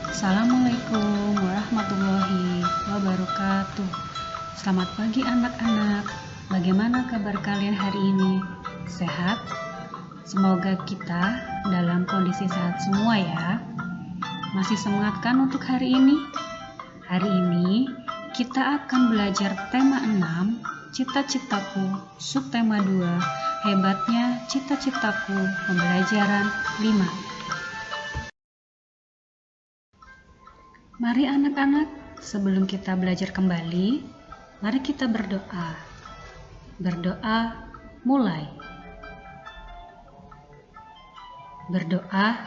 Assalamualaikum warahmatullahi wabarakatuh. Selamat pagi anak-anak. Bagaimana kabar kalian hari ini? Sehat? Semoga kita dalam kondisi sehat semua ya. Masih semangat kan untuk hari ini? Hari ini kita akan belajar tema 6, cita-citaku, subtema 2, hebatnya cita-citaku, pembelajaran 5. Mari anak-anak, sebelum kita belajar kembali, mari kita berdoa. Berdoa mulai. Berdoa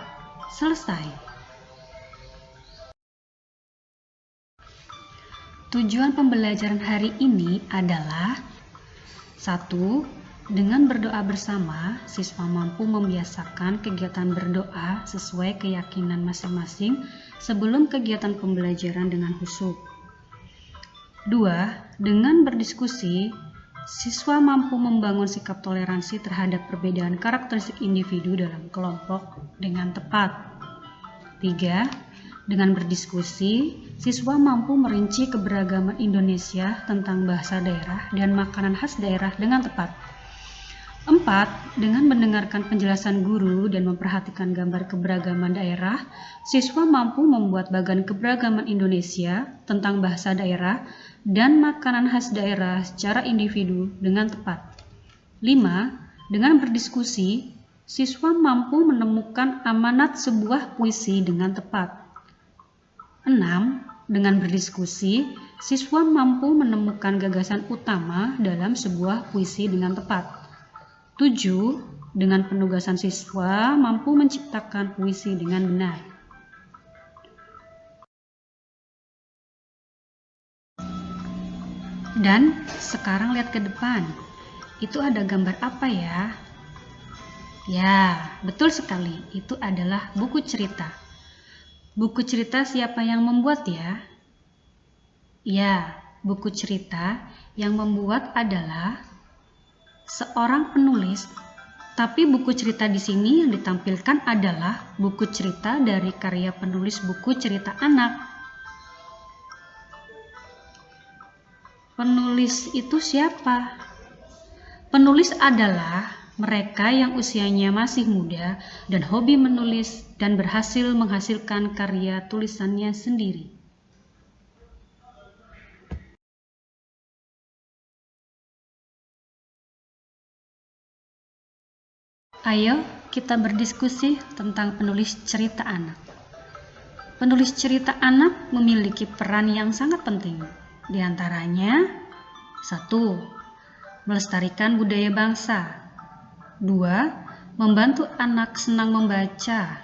selesai. Tujuan pembelajaran hari ini adalah 1. Dengan berdoa bersama, siswa mampu membiasakan kegiatan berdoa sesuai keyakinan masing-masing sebelum kegiatan pembelajaran dengan khusyuk. 2. Dengan berdiskusi, siswa mampu membangun sikap toleransi terhadap perbedaan karakteristik individu dalam kelompok dengan tepat. 3. Dengan berdiskusi, siswa mampu merinci keberagaman Indonesia tentang bahasa daerah dan makanan khas daerah dengan tepat. 4. Dengan mendengarkan penjelasan guru dan memperhatikan gambar keberagaman daerah, siswa mampu membuat bagan keberagaman Indonesia tentang bahasa daerah dan makanan khas daerah secara individu dengan tepat. 5. Dengan berdiskusi, siswa mampu menemukan amanat sebuah puisi dengan tepat. 6. Dengan berdiskusi, siswa mampu menemukan gagasan utama dalam sebuah puisi dengan tepat. 7. Dengan penugasan siswa mampu menciptakan puisi dengan benar. Dan sekarang lihat ke depan. Itu ada gambar apa ya? Ya, betul sekali. Itu adalah buku cerita. Buku cerita siapa yang membuat ya? Ya, buku cerita yang membuat adalah seorang penulis, tapi buku cerita di sini yang ditampilkan adalah buku cerita dari karya penulis buku cerita anak. Penulis itu siapa? Penulis adalah mereka yang usianya masih muda dan hobi menulis dan berhasil menghasilkan karya tulisannya sendiri. Ayo kita berdiskusi tentang penulis cerita anak. Penulis cerita anak memiliki peran yang sangat penting. Di antaranya 1. Melestarikan budaya bangsa. 2. Membantu anak senang membaca.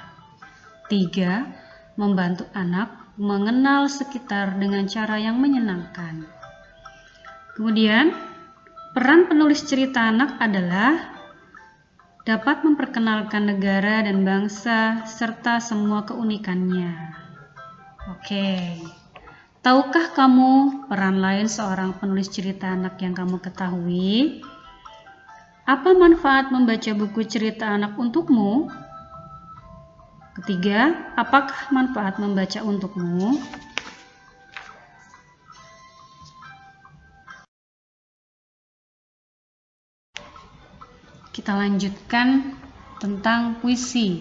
3. Membantu anak mengenal sekitar dengan cara yang menyenangkan. Kemudian, peran penulis cerita anak adalah dapat memperkenalkan negara dan bangsa serta semua keunikannya. Oke. Tahukah kamu peran lain seorang penulis cerita anak yang kamu ketahui? Apa manfaat membaca buku cerita anak untukmu? Ketiga, apakah manfaat membaca untukmu? Kita lanjutkan tentang puisi.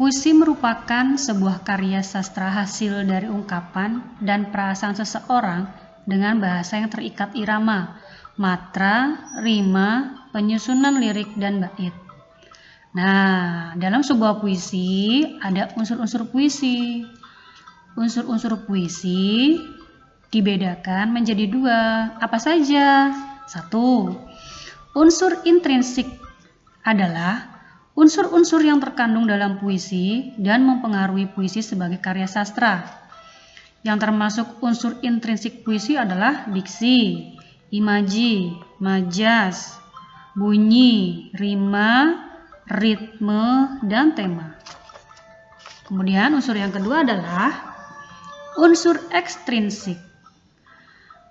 Puisi merupakan sebuah karya sastra hasil dari ungkapan dan perasaan seseorang dengan bahasa yang terikat irama, matra, rima, penyusunan lirik, dan bait. Nah, dalam sebuah puisi ada unsur-unsur puisi. Unsur-unsur puisi dibedakan menjadi 2. Apa saja? 1. Unsur intrinsik adalah unsur-unsur yang terkandung dalam puisi dan mempengaruhi puisi sebagai karya sastra. Yang termasuk unsur intrinsik puisi adalah diksi, imaji, majas, bunyi, rima, ritme, dan tema. Kemudian unsur yang kedua adalah unsur ekstrinsik.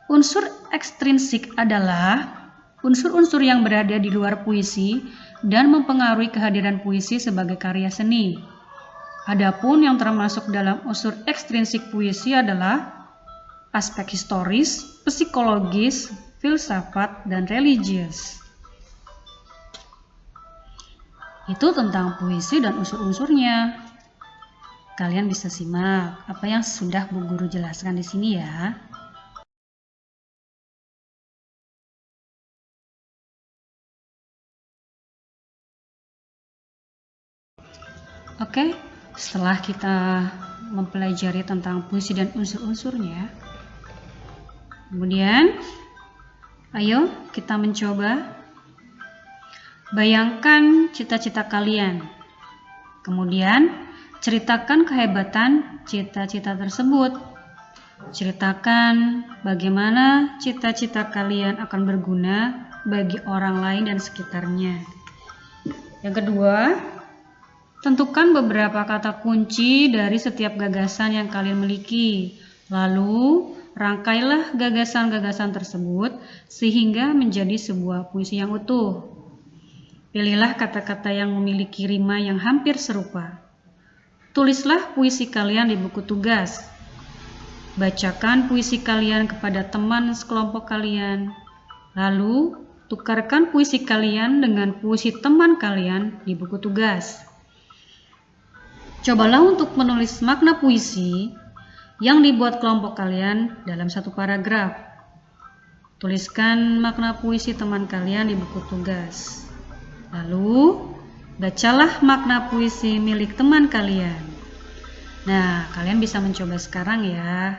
Unsur ekstrinsik adalah unsur-unsur yang berada di luar puisi dan mempengaruhi kehadiran puisi sebagai karya seni. Adapun yang termasuk dalam unsur ekstrinsik puisi adalah aspek historis, psikologis, filsafat, dan religius. Itu tentang puisi dan unsur-unsurnya. Kalian bisa simak apa yang sudah Bu Guru jelaskan di sini ya. Oke, setelah kita mempelajari tentang puisi dan unsur-unsurnya, kemudian ayo kita mencoba bayangkan cita-cita kalian. Kemudian ceritakan kehebatan cita-cita tersebut. Ceritakan bagaimana cita-cita kalian akan berguna bagi orang lain dan sekitarnya. Yang kedua, tentukan beberapa kata kunci dari setiap gagasan yang kalian miliki. Lalu, rangkailah gagasan-gagasan tersebut sehingga menjadi sebuah puisi yang utuh. Pilihlah kata-kata yang memiliki rima yang hampir serupa. Tulislah puisi kalian di buku tugas. Bacakan puisi kalian kepada teman sekelompok kalian. Lalu, tukarkan puisi kalian dengan puisi teman kalian di buku tugas. Cobalah untuk menulis makna puisi yang dibuat kelompok kalian dalam satu paragraf. Tuliskan makna puisi teman kalian di buku tugas. Lalu, bacalah makna puisi milik teman kalian. Nah, kalian bisa mencoba sekarang ya.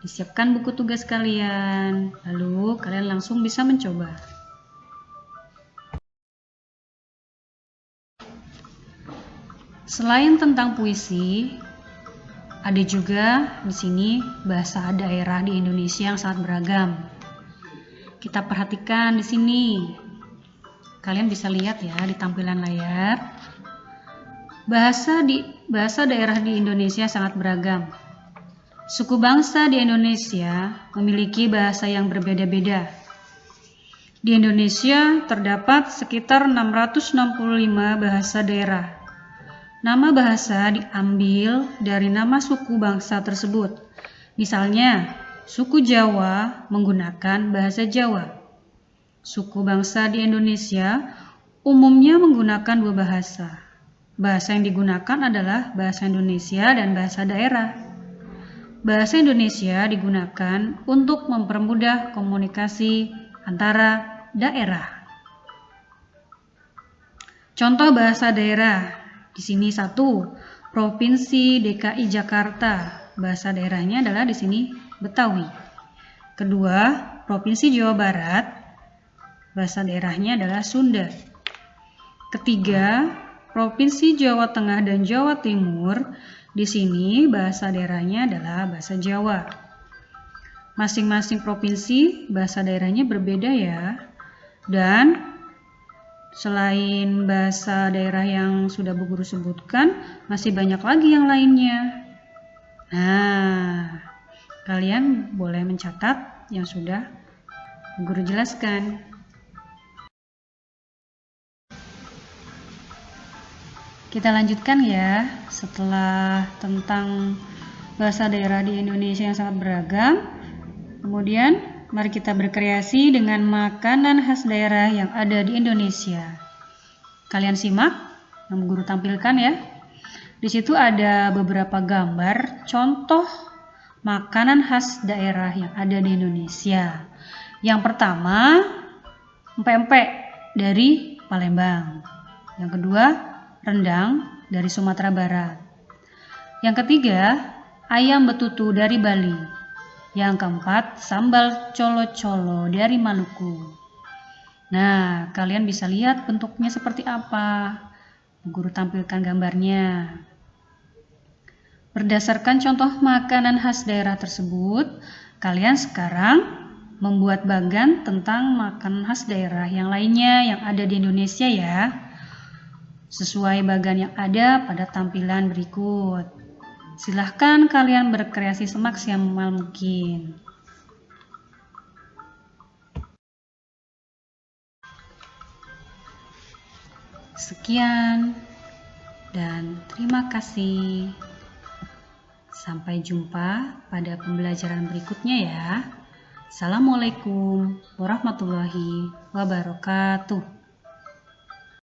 Disiapkan buku tugas kalian. Lalu, kalian langsung bisa mencoba. Selain tentang puisi, ada juga di sini bahasa daerah di Indonesia yang sangat beragam. Kita perhatikan di sini. Kalian bisa lihat ya di tampilan layar. Bahasa daerah di Indonesia sangat beragam. Suku bangsa di Indonesia memiliki bahasa yang berbeda-beda. Di Indonesia terdapat sekitar 665 bahasa daerah. Nama bahasa diambil dari nama suku bangsa tersebut. Misalnya, suku Jawa menggunakan bahasa Jawa. Suku bangsa di Indonesia umumnya menggunakan dua bahasa. Bahasa yang digunakan adalah bahasa Indonesia dan bahasa daerah. Bahasa Indonesia digunakan untuk mempermudah komunikasi antara daerah. Contoh bahasa daerah. Di sini 1, Provinsi DKI Jakarta. Bahasa daerahnya adalah di sini Betawi. Kedua, Provinsi Jawa Barat. Bahasa daerahnya adalah Sunda. Ketiga, Provinsi Jawa Tengah dan Jawa Timur. Di sini bahasa daerahnya adalah bahasa Jawa. Masing-masing provinsi bahasa daerahnya berbeda ya. Dan selain bahasa daerah yang sudah Bu Guru sebutkan, masih banyak lagi yang lainnya. Nah, kalian boleh mencatat yang sudah Bu Guru jelaskan. Kita lanjutkan ya, setelah tentang bahasa daerah di Indonesia yang sangat beragam. Kemudian, mari kita berkreasi dengan makanan khas daerah yang ada di Indonesia. Kalian simak yang Bu Guru tampilkan ya. Di situ ada beberapa gambar contoh makanan khas daerah yang ada di Indonesia. Yang pertama, empek-empek dari Palembang. Yang kedua, rendang dari Sumatera Barat. Yang ketiga, ayam betutu dari Bali. Yang keempat, sambal colo-colo dari Maluku. Nah, kalian bisa lihat bentuknya seperti apa. Guru tampilkan gambarnya. Berdasarkan contoh makanan khas daerah tersebut, kalian sekarang membuat bagan tentang makanan khas daerah yang lainnya yang ada di Indonesia ya. Sesuai bagan yang ada pada tampilan berikut. Silahkan kalian berkreasi semaksimal mungkin. Sekian. dan terima kasih. Sampai jumpa pada pembelajaran berikutnya ya. Assalamualaikum warahmatullahi wabarakatuh.